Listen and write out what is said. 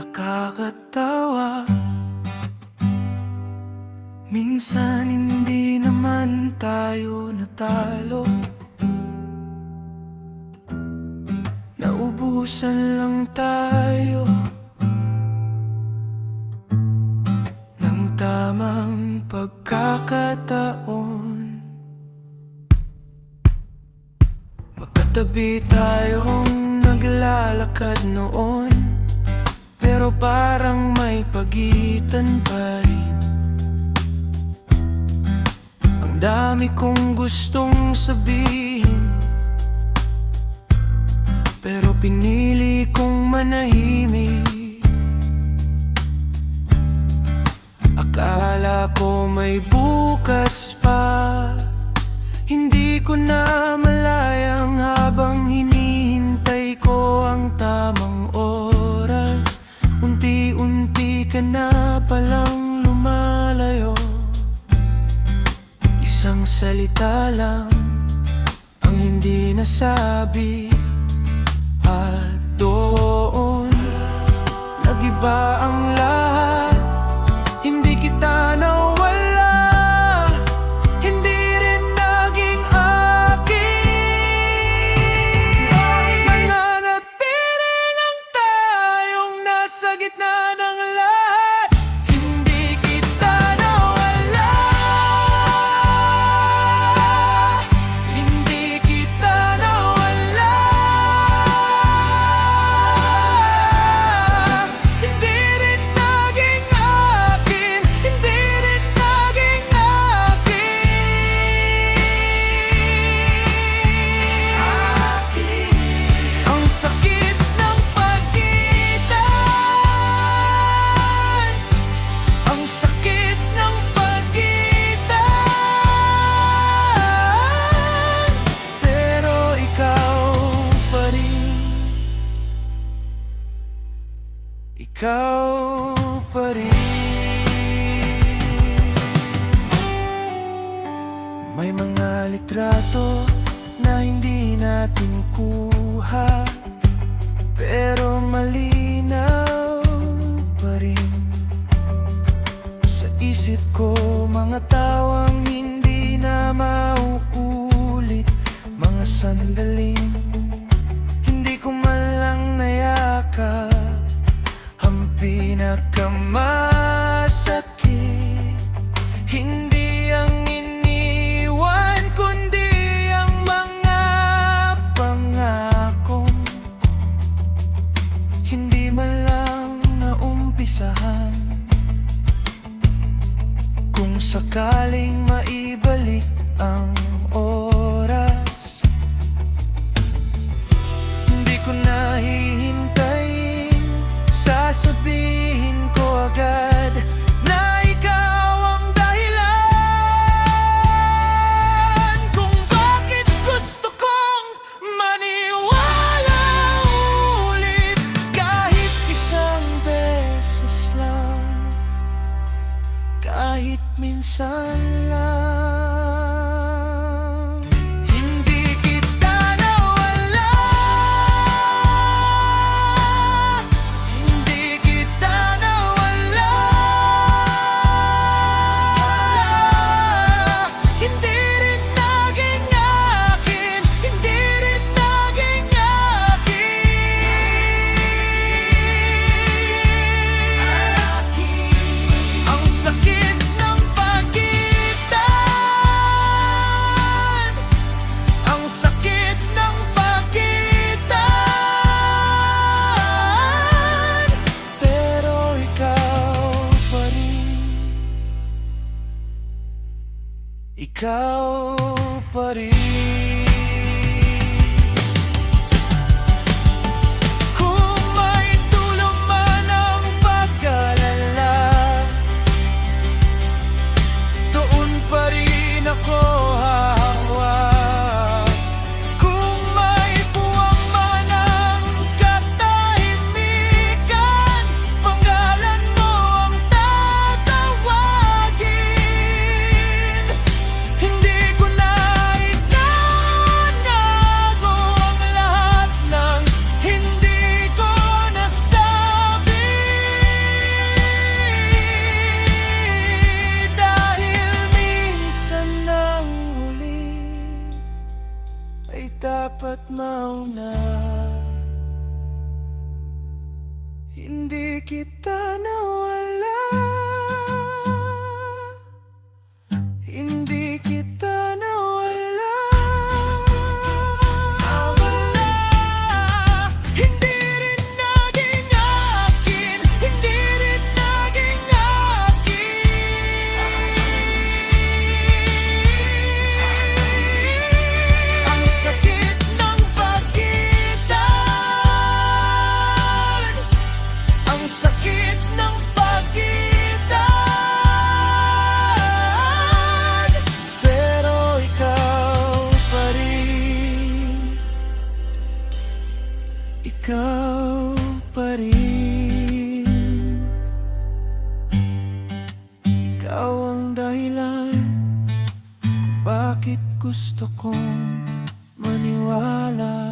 nakakatawa. Minsan hindi naman tayo natalo, naubusan lang tayo ng tamang pagkakataon. Magkatabi tayong naglalakad noon, pero parang may pagitan pa rin. Ang dami kong gustong sabihin, pero pinili kong manahimik. Akala ko may bukas pa, hindi ko na malayang habang hinihintay ko ang tamang oras. Unti-unti ka na palang lumalayo. Isang salita lang ang hindi nasabi, at doon nag-iba ang lahat. Hindi kita nawala, hindi rin naging akin. Mananatili lang tayong nasa gitna ng lahat. Hindi kita nawala, hindi kita nawala, hindi rin naging akin, hindi rin naging akin. Ang sakit ng pagitan, ang sakit ng pagitan, pero ikaw pa rin, ikaw pa rin. May mga litrato na hindi natin kuha, pero malinaw pa rin sa isip ko. Mga tawang hindi na mauulit, mga sandaling hindi ko man lang nayakap. Ang pinakamasakit, hindi ang iniwan, kundi ang mga pangakong hindi man lang naumpisahan. Kung sakaling maibalik ang oras, hindi ko na hihintayin, sasabihin ko agad na ikaw ang dahilan kung bakit gusto kong maniwala ulit, kahit isang beses lang, kahit minsan lang. Hindi kita nawala, hindi kita nawala, hindi rin naging akin, hindi rin naging akin. Ang sakit ng pagitan, ang sakit ng pagitan, pero ikaw pa rin, ikaw pa rin. Kung may tulong man ang pag-alala, doon pa rin ako hahawak. Kung may buwang man ang katahimikan, pangalan mo ang tatawagin. Hindi ko na Hindi kita nawala, hindi kita nawala, nawala. Hindi rin naging akin, hindi rin naging akin. Ang sakit ng pagitan, ang sakit ng pagitan, pero ikaw pa rin, ikaw pa rin. Ikaw ang dahilan kung bakit gusto kong maniwala.